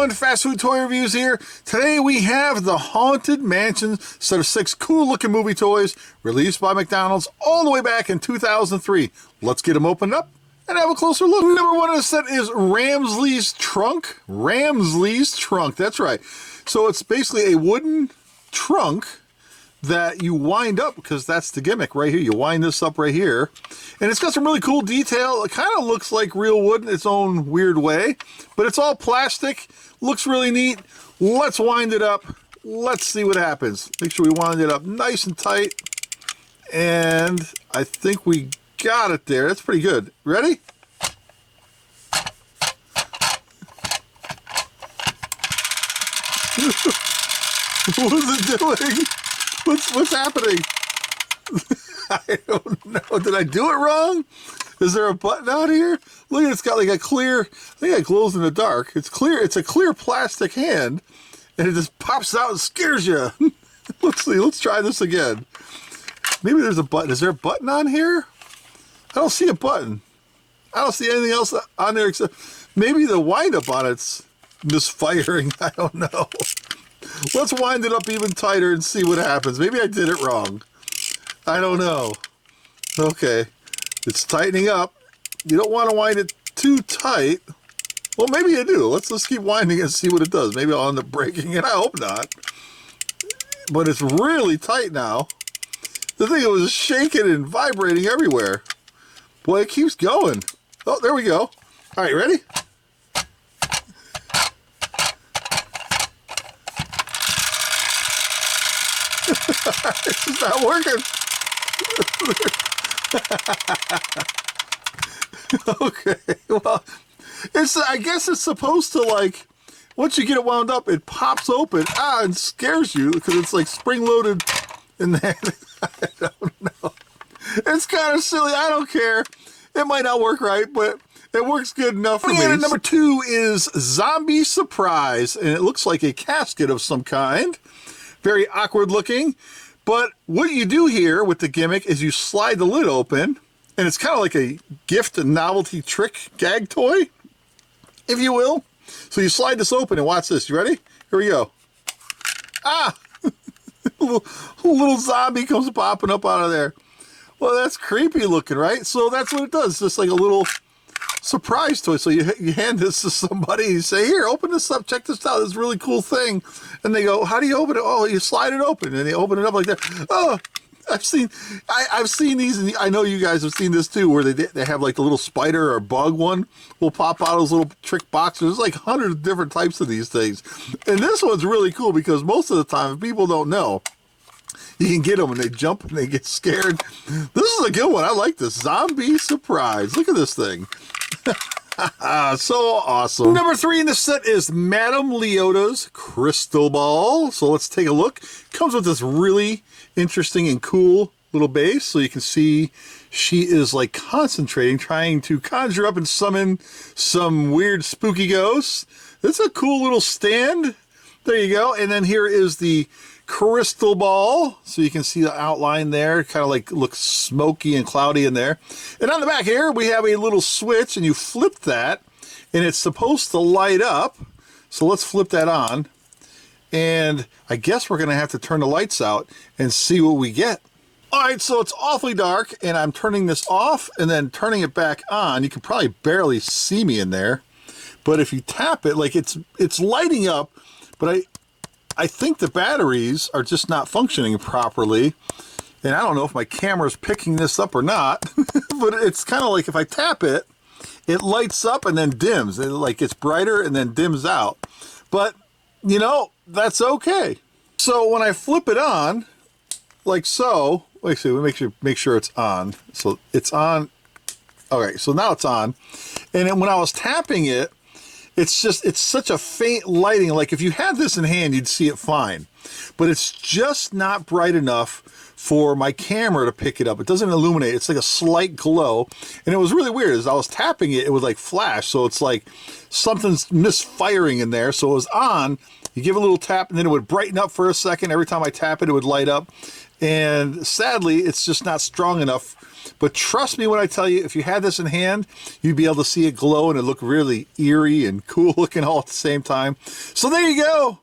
everyone, Fast Food Toy Reviews here. Today we have the Haunted Mansion set of 6 cool looking movie toys released by McDonald's all the way back in 2003. Let's get them opened up and have a closer look. Number 1 in the set is Ramsley's Trunk. Ramsley's Trunk, that's right. So it's basically a wooden trunk that you wind up, because that's the gimmick right here. You wind this up right here, and it's got some really cool detail. It kind of looks like real wood in its own weird way, but it's all plastic. Looks really neat. Let's wind it up. Let's see what happens. Make sure we wind it up nice and tight, and I think we got it there. That's pretty good. Ready? What is it doing? What's happening? I don't know. Did I do it wrong? Is there a button out here? Look, it's got like a clear, I think it glows in the dark. It's clear. It's a clear plastic hand, and it just pops out and scares you. Let's see. Let's try this again. Maybe there's a button. Is there a button on here? I don't see a button. I don't see anything else on there except maybe the wind up on it's misfiring. I don't know. Let's wind it up even tighter and see what happens. Maybe I did it wrong. I don't know. Okay. It's tightening up. You don't want to wind it too tight. Well, maybe you do. Let's just keep winding it and see what it does. Maybe I'll end up breaking it. I hope not. But it's really tight now. The thing was shaking and vibrating everywhere. Boy, it keeps going. Oh, there we go. All right, ready? It's not working. Okay, well, I guess it's supposed to, like, once you get it wound up, it pops open, and scares you, because it's like spring-loaded in there. I don't know. It's kind of silly. I don't care. It might not work right, but it works good enough for me. Number 2 is Zombie Surprise, and it looks like a casket of some kind. Very awkward looking. But what you do here with the gimmick is you slide the lid open, and it's kind of like a gift and novelty trick gag toy, if you will. So you slide this open and watch this. You ready? Here we go. Ah! little zombie comes popping up out of there. Well, that's creepy looking, right? So that's what it does. It's just like a little surprise toy. So you hand this to somebody, you say, here, open this up, check this out, this really cool thing. And they go, how do you open it? Oh, you slide it open, and they open it up like that. Oh, I've seen these, and I know you guys have seen this too, where they have like the little spider or bug one will pop out of those little trick boxes. There's like hundreds of different types of these things. And this one's really cool because most of the time, if people don't know, you can get them and they jump and they get scared. This is a good one. I like this. Zombie Surprise. Look at this thing. So awesome. Number 3 in the set is Madame Liottas Crystal Ball. So let's take a look. Comes with this really interesting and cool little base. So you can see she is like concentrating, trying to conjure up and summon some weird spooky ghosts. It's a cool little stand. There you go. And then here is the crystal ball, so you can see the outline there, kind of like looks smoky and cloudy in there. And on the back here we have a little switch, and you flip that and it's supposed to light up. So let's flip that on, and I guess we're gonna have to turn the lights out and see what we get. All right, so it's awfully dark, and I'm turning this off and then turning it back on. You can probably barely see me in there, but if you tap it, like it's lighting up, but I think the batteries are just not functioning properly. And I don't know if my camera's picking this up or not, but it's kind of like if I tap it, it lights up and then dims. It like gets brighter and then dims out. But, you know, that's okay. So when I flip it on, like so, let's see, make sure it's on. So it's on. Okay, so now it's on. And then when I was tapping it, it's such a faint lighting. Like if you had this in hand, you'd see it fine. But it's just not bright enough for my camera to pick it up. It doesn't illuminate. It's like a slight glow. And it was really weird. As I was tapping it, it would like flash. So it's like something's misfiring in there. So it was on. You give a little tap, and then it would brighten up for a second. Every time I tap it, it would light up. And sadly, it's just not strong enough. But trust me when I tell you, if you had this in hand, you'd be able to see it glow and it look really eerie and cool looking all at the same time. So there you go.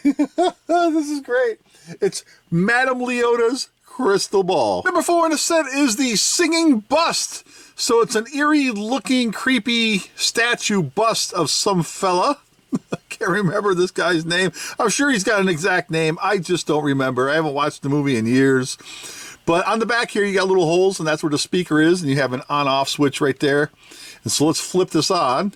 This is great. It's Madame Liottas crystal ball. Number 4 in the set is the singing bust. So it's an eerie looking creepy statue bust of some fella. I can't remember this guy's name. I'm sure he's got an exact name. I just don't remember. I haven't watched the movie in years. But on the back here, you got little holes, and that's where the speaker is, and you have an on-off switch right there. And so let's flip this on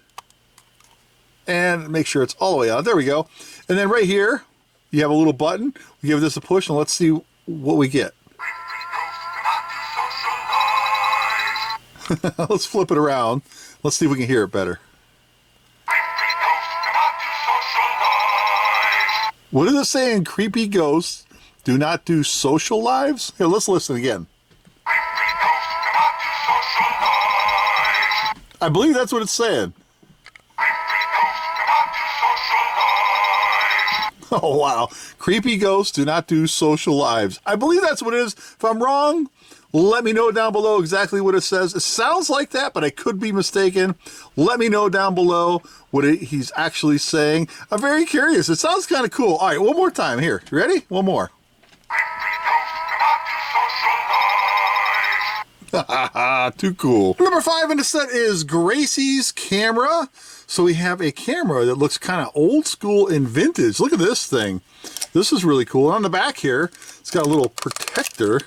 and make sure it's all the way on. There we go. And then right here, you have a little button. We give this a push, and let's see what we get. Let's flip it around. Let's see if we can hear it better. What is it saying? Creepy ghosts do not do social lives? Here, let's listen again. I believe that's what it's saying. Oh, wow. Creepy ghosts do not do social lives. I believe that's what it is. If I'm wrong, let me know down below exactly what it says. It sounds like that, but I could be mistaken. Let me know down below what he's actually saying. I'm very curious. It sounds kind of cool. All right, one more time. Here, you ready? One more. Too cool. Number 5 in the set is Gracie's camera. So we have a camera that looks kind of old school and vintage. Look at this thing. This is really cool. On the back here, it's got a little protector.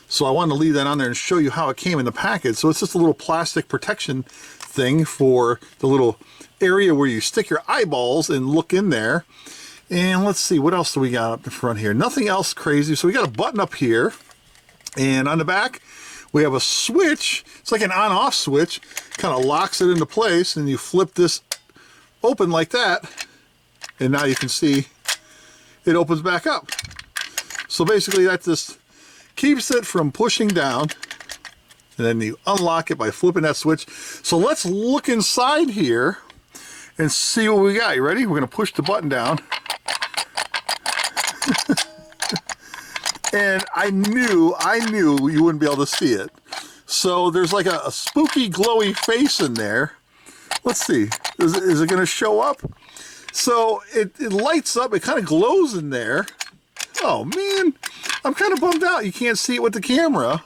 So I wanted to leave that on there and show you how it came in the package. So it's just a little plastic protection thing for the little area where you stick your eyeballs and look in there. And let's see, what else do we got up the front here? Nothing else crazy. So we got a button up here. And on the back, we have a switch. It's like an on-off switch. Kind of locks it into place, and you flip this open like that. And now you can see it opens back up. So basically that just keeps it from pushing down, and then you unlock it by flipping that switch. So let's look inside here and see what we got. You ready? We're going to push the button down. And I knew you wouldn't be able to see it. So there's like a spooky glowy face in there. Let's see, is it going to show up? So it lights up, it kind of glows in there. Oh man, I'm kind of bummed out you can't see it with the camera.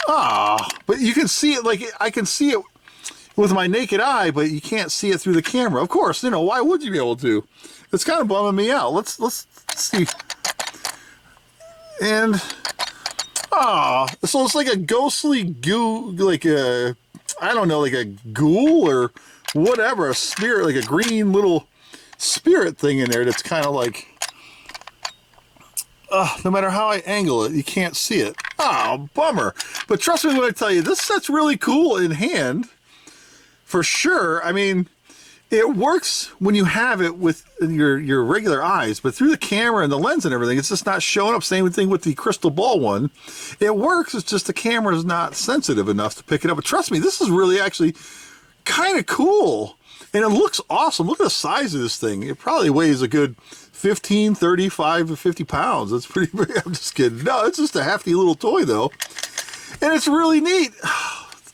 But you can see it, like I can see it with my naked eye, but you can't see it through the camera. Of course, you know, why would you be able to? It's kind of bumming me out. Let's see. And so it's like a ghostly goo, like a, I don't know, like a ghoul or whatever, a spirit, like a green little spirit thing in there that's kind of like, no matter how I angle it, you can't see it. Oh, bummer. But trust me when I tell you, this set's really cool in hand, for sure. I mean, it works when you have it with your regular eyes, but through the camera and the lens and everything, it's just not showing up. Same thing with the crystal ball one. It works, it's just the camera is not sensitive enough to pick it up. But trust me, this is really actually kind of cool. And it looks awesome. Look at the size of this thing. It probably weighs a good 15, 35 to 50 pounds. That's pretty big. I'm just kidding. No, it's just a hefty little toy though. And it's really neat.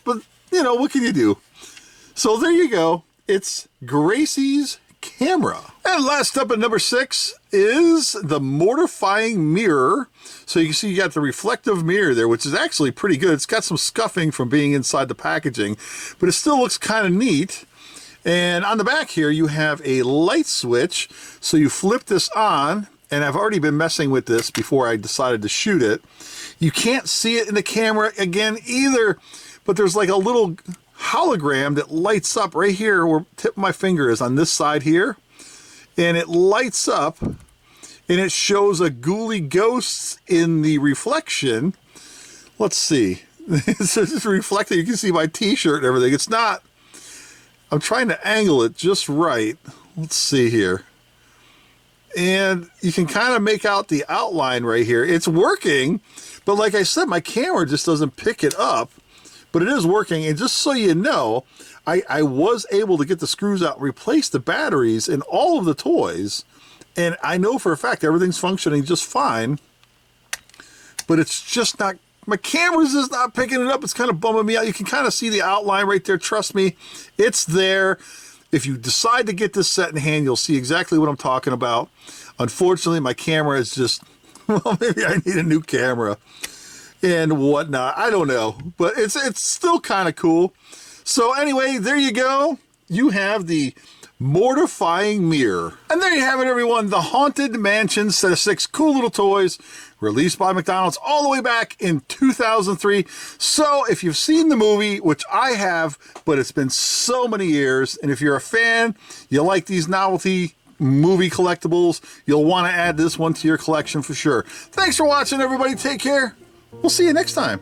But, you know, what can you do? So there you go. It's Gracie's camera. And last up at number 6 is the mortifying mirror. So you can see you got the reflective mirror there, which is actually pretty good. It's got some scuffing from being inside the packaging, but it still looks kind of neat. And on the back here, you have a light switch. So you flip this on, and I've already been messing with this before I decided to shoot it. You can't see it in the camera again either, but there's like a little hologram that lights up right here where the tip of my finger is on this side here, and it lights up and it shows a ghouly ghost in the reflection. Let's see. It's just reflecting. You can see my t-shirt and everything. It's not, I'm trying to angle it just right. Let's see here. And you can kind of make out the outline right here. It's working, but like I said, my camera just doesn't pick it up. But it is working, and just so you know, I was able to get the screws out and replace the batteries in all of the toys, and I know for a fact everything's functioning just fine. but it's just not, my camera's just not picking it up. It's kind of bumming me out. You can kind of see the outline right there. Trust me, it's there. If you decide to get this set in hand, you'll see exactly what I'm talking about. Unfortunately, my camera is just, well, maybe I need a new camera and whatnot. I don't know, but it's still kind of cool. So anyway, there you go. You have the mortifying mirror. And there you have it, everyone. The Haunted Mansion set of 6 cool little toys released by McDonald's all the way back in 2003. So if you've seen the movie, which I have, but it's been so many years, and if you're a fan, you like these novelty movie collectibles, you'll want to add this one to your collection for sure. Thanks for watching, everybody. Take care. We'll see you next time.